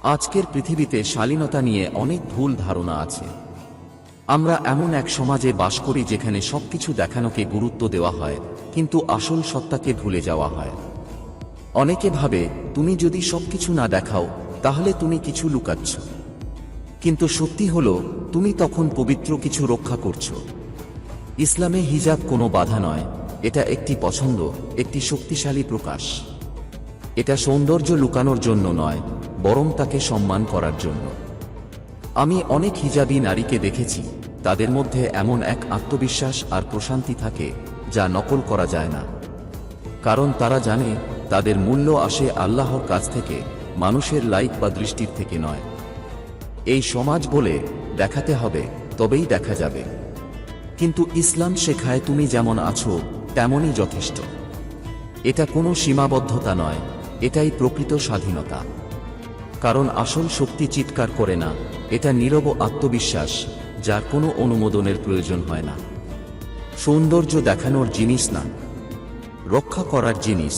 আজকের পৃথিবীতে শালীনতা নিয়ে অনেক ভুল ধারণা আছে। আমরা এমন এক সমাজে বাস করি যেখানে সবকিছু দেখানোকে গুরুত্ব দেওয়া হয়, কিন্তু আসল সত্তাকে ভুলে যাওয়া হয়। অনেকে ভাবে তুমি যদি সবকিছু না দেখাও তাহলে তুমি কিছু লুকাচ্ছ, কিন্তু সত্যি হলো তুমি তখন পবিত্র কিছু রক্ষা করছো। ইসলামে হিজাব কোনো বাধা নয়, এটা একটি পছন্দ, একটি শক্তিশালী প্রকাশ। এটা সৌন্দর্য লুকানোর জন্য নয়, বরং তাকে সম্মান করার জন্য। আমি অনেক হিজাবী নারীকে দেখেছি, তাদের মধ্যে এমন এক আত্মবিশ্বাস আর প্রশান্তি থাকে যা নকল করা যায় না। কারণ তারা জানে তাদের মূল্য আসে আল্লাহর কাছ থেকে, মানুষের লাইক বা দৃষ্টির থেকে নয়। এই সমাজ বলে দেখাতে হবে, তবেই দেখা যাবে। কিন্তু ইসলাম শেখায় তুমি যেমন আছো তেমনই যথেষ্ট। এটা কোনো সীমাবদ্ধতা নয়, এটাই প্রকৃত স্বাধীনতা। কারণ আসল শক্তি চিৎকার করে না, এটা নীরব আত্মবিশ্বাস, যার কোনো অনুমোদনের প্রয়োজন হয় না। সৌন্দর্য দেখানোর জিনিস না, রক্ষা করার জিনিস।